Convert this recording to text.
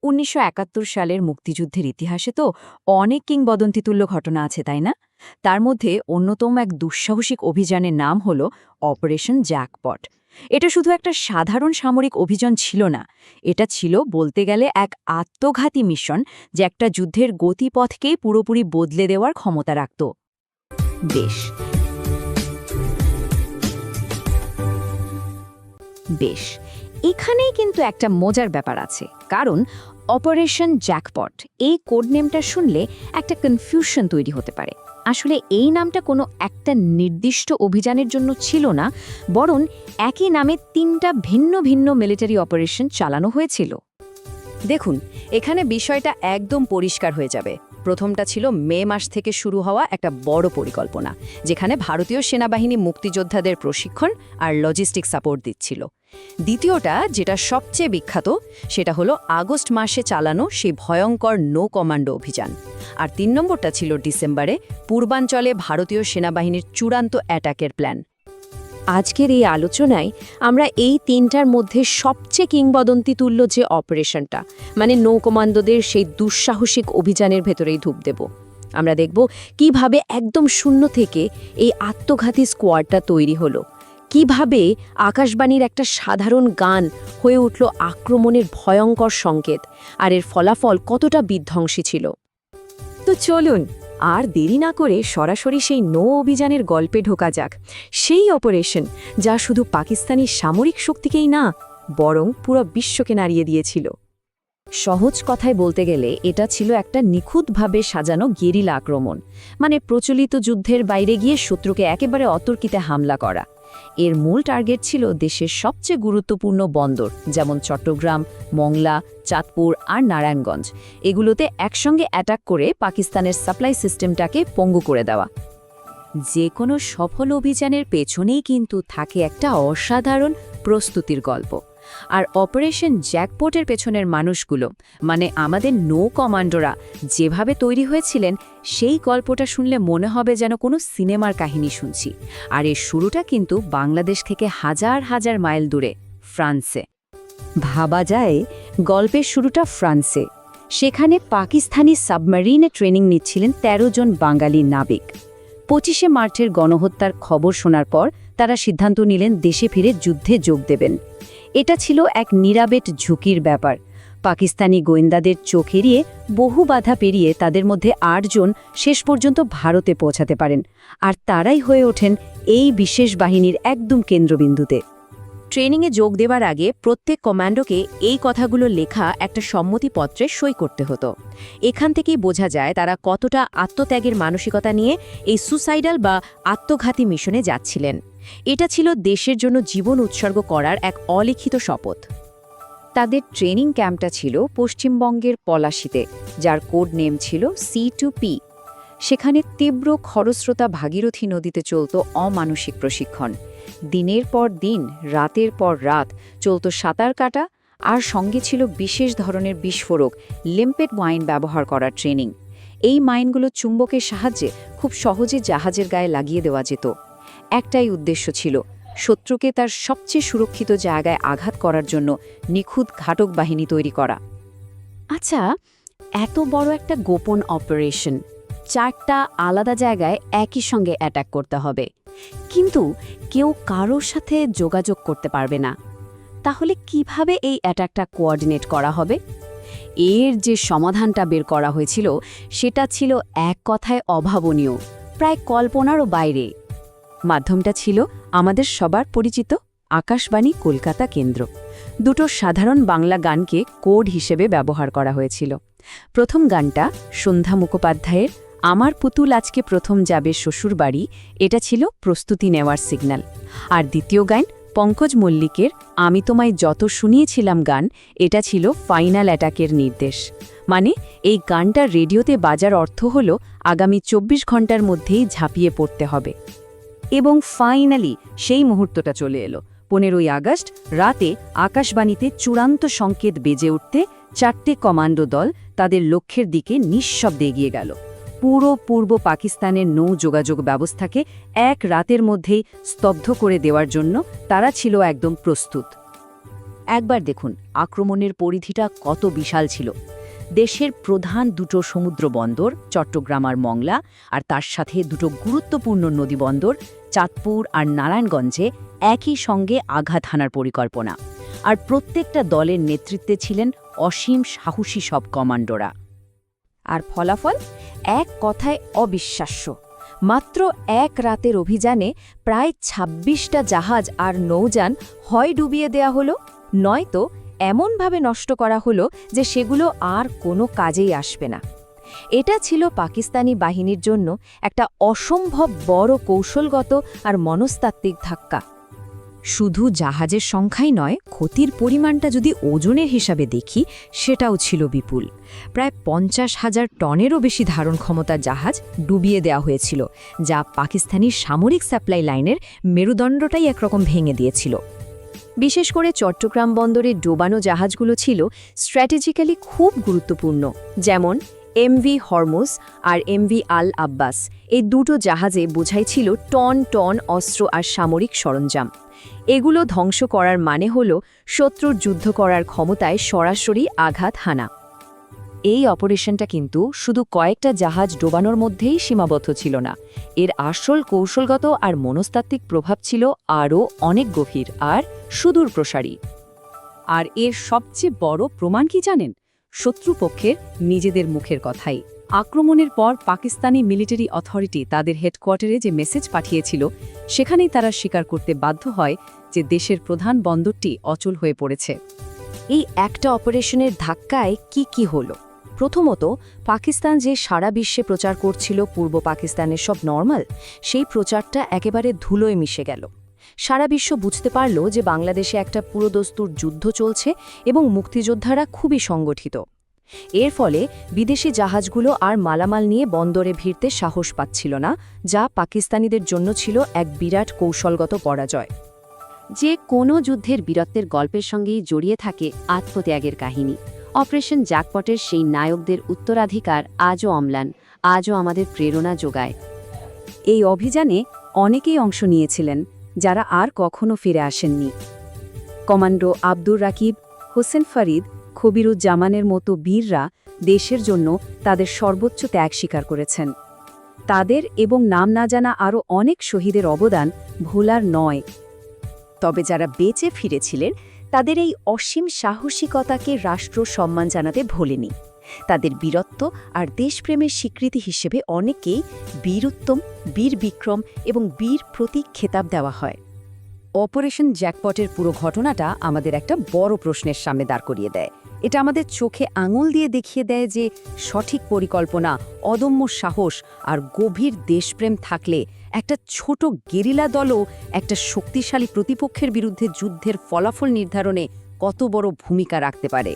১৯৭১ সালের মুক্তিযুদ্ধের ইতিহাসে তো অনেক কিংবদন্তিতুল্য ঘটনা আছে, তাই না? তার মধ্যে অন্যতম এক দুঃসাহসিক অভিযানের নাম হল অপারেশন জ্যাকপট। এটা শুধু একটা সাধারণ সামরিক অভিযান ছিল না, এটা ছিল বলতে গেলে এক আত্মঘাতী মিশন, যে একটা যুদ্ধের গতিপথকেই পুরোপুরি বদলে দেওয়ার ক্ষমতা রাখত। বেশ বেশ এখানেই কিন্তু একটা মজার ব্যাপার আছে, কারণ অপারেশন জ্যাকপট এই কোড নেমটা শুনলে একটা কনফিউশন তৈরি হতে পারে। আসলে এই নামটা কোনো একটা নির্দিষ্ট অভিযানের জন্য ছিল না, বরং একই নামে ৩টা ভিন্ন ভিন্ন মিলিটারি অপারেশন চালানো হয়েছিল। দেখুন, এখানে বিষয়টা একদম পরিষ্কার হয়ে যাবে। প্রথমটা ছিল মে মাস থেকে শুরু হওয়া একটা বড় পরিকল্পনা, যেখানে ভারতীয় সেনাবাহিনী মুক্তিযোদ্ধাদের প্রশিক্ষণ আর লজিস্টিক সাপোর্ট দিচ্ছিল। দ্বিতীয়টা, যেটা সবচেয়ে বিখ্যাত, সেটা হলো আগস্ট মাসে চালানো সেই ভয়ঙ্কর নো কমান্ডো অভিযান। আর ৩ নম্বরটা ছিল ডিসেম্বরে পূর্বাঞ্চলে ভারতীয় সেনাবাহিনীর চূড়ান্ত অ্যাটাকের প্ল্যান। আজকের এই আলোচনায় আমরা এই ৩টার মধ্যে সবচেয়ে কিংবদন্তিতুল্য যে অপারেশনটা, মানে নৌ কমান্ডোদের সেই দুঃসাহসিক অভিযানের ভেতরেই ঢুক দেব। আমরা দেখব কিভাবে একদম শূন্য থেকে এই আত্মঘাতী স্কোয়াডটা তৈরি হলো, কিভাবে আকাশবাণীর একটা সাধারণ গান হয়ে উঠল আক্রমণের ভয়ঙ্কর সংকেত, আর এর ফলাফল কতটা বিধ্বংসী ছিল। তো চলুন আর দেরি না করে সরাসরি সেই নৌ অভিযানের গল্পে ঢোকা যাক। সেই অপারেশন যা শুধু পাকিস্তানি সামরিক শক্তিকেই না, বরং পুরো বিশ্বকে নাড়িয়ে দিয়েছিল। সহজ কথায় বলতে গেলে এটা ছিল একটা নিখুঁতভাবে সাজানো গেরিলা আক্রমণ, মানে প্রচলিত যুদ্ধের বাইরে গিয়ে শত্রুকে একেবারে অতর্কিতে হামলা করা। এর মূল টার্গেট ছিল দেশের সবচেয়ে গুরুত্বপূর্ণ বন্দর, যেমন চট্টগ্রাম, মংলা, চাঁদপুর আর নারায়ণগঞ্জ। এগুলোতে একসঙ্গে অ্যাটাক করে পাকিস্তানের সাপ্লাই সিস্টেমটাকে পঙ্গু করে দেওয়া। যে কোনো সফল অভিযানের পেছনেই কিন্তু থাকে একটা অসাধারণ প্রস্তুতির গল্প। আর অপারেশন জ্যাকপটের পেছনের মানুষগুলো, মানে আমাদের নৌ কমান্ডোরা যেভাবে তৈরি হয়েছিলেন, সেই গল্পটা শুনলে মনে হবে যেন কোনো সিনেমার কাহিনী শুনছি। আর এর শুরুটা কিন্তু বাংলাদেশ থেকে হাজার হাজার মাইল দূরে, ফ্রান্সে। ভাবা যায় গল্পের শুরুটা ফ্রান্সে। সেখানে পাকিস্তানি সাবমেরিনে ট্রেনিং নিচ্ছিলেন ১৩ জন বাঙালি নাবিক। ২৫শে মার্চের গণহত্যার খবর শোনার পর তারা সিদ্ধান্ত নিলেন দেশে ফিরে যুদ্ধে যোগ দেবেন। এটা ছিল এক নিরাবেট ঝুঁকির ব্যাপার। পাকিস্তানি গোয়েন্দাদের চোখ এড়িয়ে বহু বাধা পেরিয়ে তাদের মধ্যে ৮ জন শেষ পর্যন্ত ভারতে পৌঁছাতে পারেন, আর তারাই হয়ে ওঠেন এই বিশেষ বাহিনীর একদম কেন্দ্রবিন্দুতে। ট্রেনিংয়ে যোগ দেওয়ার আগে প্রত্যেক কমান্ডোকে এই কথাগুলো লেখা একটা সম্মতিপত্রে সই করতে হতো। এখান থেকেই বোঝা যায় তারা কতটা আত্মত্যাগের মানসিকতা নিয়ে এই সুসাইডাল বা আত্মঘাতী মিশনে যাচ্ছিলেন। এটা ছিল দেশের জন্য জীবন উৎসর্গ করার এক অলিখিত শপথ। তাদের ট্রেনিং ক্যাম্পটা ছিল পশ্চিমবঙ্গের পলাশীতে, যার কোড নেম ছিল C2P। সেখানে তীব্র খরস্রোতা ভাগীরথী নদীতে চলত অমানসিক প্রশিক্ষণ। দিনের পর দিন, রাতের পর রাত চলত সাঁতার কাটা, আর সঙ্গে ছিল বিশেষ ধরনের বিস্ফোরক লিম্পেট মাইন ব্যবহার করার ট্রেনিং। এই মাইনগুলো চুম্বকের সাহায্যে খুব সহজে জাহাজের গায়ে লাগিয়ে দেওয়া যেত। একটাই উদ্দেশ্য ছিল, শত্রুকে তার সবচেয়ে সুরক্ষিত জায়গায় আঘাত করার জন্য নিখুঁত ঘাতক বাহিনী তৈরি করা। আচ্ছা, এত বড় একটা গোপন অপারেশন, 4টা আলাদা জায়গায় একই সঙ্গে অ্যাটাক করতে হবে, কিন্তু কেউ কারোর সাথে যোগাযোগ করতে পারবে না। তাহলে কিভাবে এই অ্যাটাকটা কোঅর্ডিনেট করা হবে? এর যে সমাধানটা বের করা হয়েছিল, সেটা ছিল এক কথায় অভাবনীয়, প্রায় কল্পনারও বাইরে। মাধ্যমটা ছিল আমাদের সবার পরিচিত আকাশবাণী কলকাতা কেন্দ্র। দুটো সাধারণ বাংলা গানকে কোড হিসেবে ব্যবহার করা হয়েছিল। প্রথম গানটা সন্ধ্যা মুখোপাধ্যায়ের আমার পুতুল আজকে প্রথম যাবে শ্বশুর বাড়ি, এটা ছিল প্রস্তুতি নেওয়ার সিগন্যাল। আর দ্বিতীয় গান পঙ্কজ মল্লিকের আমি তোমায় যত শুনিয়েছিলাম গান, এটা ছিল ফাইনাল অ্যাটাকের নির্দেশ। মানে এই গানটা রেডিওতে বাজার অর্থ হল আগামী ২৪ ঘন্টার মধ্যেই ঝাঁপিয়ে পড়তে হবে। এবং ফাইনালি সেই মুহূর্তটা চলে এলো। ১৫ই আগস্ট রাতে আকাশবাণীতে চূড়ান্ত সংকেত বেজে উঠতে 4টে কমান্ডো দল তাদের লক্ষ্যের দিকে নিঃশব্দে এগিয়ে গেল। পুরো পূর্ব পাকিস্তানের নৌ যোগাযোগ ব্যবস্থাকে এক রাতের মধ্যেই স্তব্ধ করে দেওয়ার জন্য তারা ছিল একদম প্রস্তুত। একবার দেখুন আক্রমণের পরিধিটা কত বিশাল ছিল। দেশের প্রধান দুটো সমুদ্র বন্দর চট্টগ্রাম আর মংলা, আর তার সাথে দুটো গুরুত্বপূর্ণ নদীবন্দর চাঁদপুর আর নারায়ণগঞ্জে একই সঙ্গে আঘাত হানার পরিকল্পনা। আর প্রত্যেকটা দলের নেতৃত্বে ছিলেন অসীম সাহসী সব কমান্ডোরা। আর ফলাফল এক কথায় অবিশ্বাস্য। মাত্র এক রাতের অভিযানে প্রায় ২৬টা জাহাজ আর নৌযান হয় ডুবিয়ে দেয়া হলো, নয়তো এমনভাবে নষ্ট করা হলো যে সেগুলো আর কোনো কাজেই আসবে না। এটা ছিল পাকিস্তানি বাহিনীর জন্য একটা অসম্ভব বড় কৌশলগত আর মনস্তাত্ত্বিক ধাক্কা। শুধু জাহাজের সংখ্যাই নয়, ক্ষতির পরিমাণটা যদি ওজনের হিসাবে দেখি সেটাও ছিল বিপুল। প্রায় ৫০,০০০ টনেরও বেশি ধারণ ক্ষমতার জাহাজ ডুবিয়ে দেওয়া হয়েছিল, যা পাকিস্তানি সামরিক সাপ্লাই লাইনের মেরুদণ্ডটাই একরকম ভেঙে দিয়েছিল। বিশেষ করে চট্টগ্রাম বন্দরে ডোবানো জাহাজগুলো ছিল স্ট্র্যাটেজিক্যালি খুব গুরুত্বপূর্ণ, যেমন এমভি হরমুজ আর এমভি আল আব্বাস। এই দুটো জাহাজে বোঝাই ছিল টন টন অস্ত্র আর সামরিক সরঞ্জাম। এগুলো ধ্বংস করার মানে হল শত্রুর যুদ্ধ করার ক্ষমতায় সরাসরি আঘাত হানা। এই অপারেশনটা কিন্তু শুধু কয়েকটা জাহাজ ডোবানোর মধ্যেই সীমাবদ্ধ ছিল না, এর আসল কৌশলগত আর মনস্তাত্ত্বিক প্রভাব ছিল আরও অনেক গভীর আর সুদূর প্রসারী। আর এর সবচেয়ে বড় প্রমাণ কি জানেন? শত্রুপক্ষের নিজেদের মুখের কথাই। আক্রমণের পর পাকিস্তানি মিলিটারি অথরিটি তাদের হেডকোয়ার্টারে যে মেসেজ পাঠিয়েছিল, সেখানেই তারা স্বীকার করতে বাধ্য হয় যে দেশের প্রধান বন্দরটি অচল হয়ে পড়েছে। এই একটা অপারেশনের ধাক্কায় কি হলো? প্রথমত, পাকিস্তান যে সারা বিশ্বে প্রচার করছিল পূর্ব পাকিস্তানের সব নরমাল, সেই প্রচারটা একেবারে ধুলোয় মিশে গেল। সারা বিশ্ব বুঝতে পারল যে বাংলাদেশে একটা পুরোদস্তুর যুদ্ধ চলছে এবং মুক্তিযোদ্ধারা খুবই সংগঠিত। এর ফলে বিদেশি জাহাজগুলো আর মালামাল নিয়ে বন্দরে ভিড়তে সাহস পাচ্ছিল না, যা পাকিস্তানিদের জন্য ছিল এক বিরাট কৌশলগত পরাজয়। যে কোনো যুদ্ধের বীরত্বের গল্পের সঙ্গেই জড়িয়ে থাকে আত্মত্যাগের কাহিনী। অপারেশন জ্যাকপটের সেই নায়কদের উত্তরাধিকার আজও অম্লান, আজও আমাদের প্রেরণা যোগায়। এই অভিযানে অনেকেই অংশ নিয়েছিলেন যারা আর কখনো ফিরে আসেননি। কমান্ডো আব্দুর রাকিব, হোসেন ফরিদ, খবিরুজ্জামানের মতো বীররা দেশের জন্য তাদের সর্বোচ্চ ত্যাগ স্বীকার করেছেন। তাদের এবং নাম না জানা আরও অনেক শহীদের অবদান ভোলার নয়। তবে যারা বেঁচে ফিরেছিলেন, তাদের এই অসীম সাহসিকতাকে রাষ্ট্র সম্মান জানাতে ভোলেনি। তাদের বীরত্ব আর দেশপ্রেমের স্বীকৃতি হিসেবে অনেকেই বীর উত্তম, বীর বিক্রম এবং বীর প্রতীক খেতাব দেওয়া হয়। অপারেশন জ্যাকপটের পুরো ঘটনাটা আমাদের একটা বড় প্রশ্নের সামনে দাঁড় করিয়ে দেয়। এটা আমাদের চোখে আঙুল দিয়ে দেখিয়ে দেয় যে সঠিক পরিকল্পনা, অদম্য সাহস আর গভীর দেশপ্রেম থাকলে একটা ছোট গেরিলা দলও একটা শক্তিশালী প্রতিপক্ষের বিরুদ্ধে যুদ্ধের ফলাফল নির্ধারণে কত বড় ভূমিকা রাখতে পারে।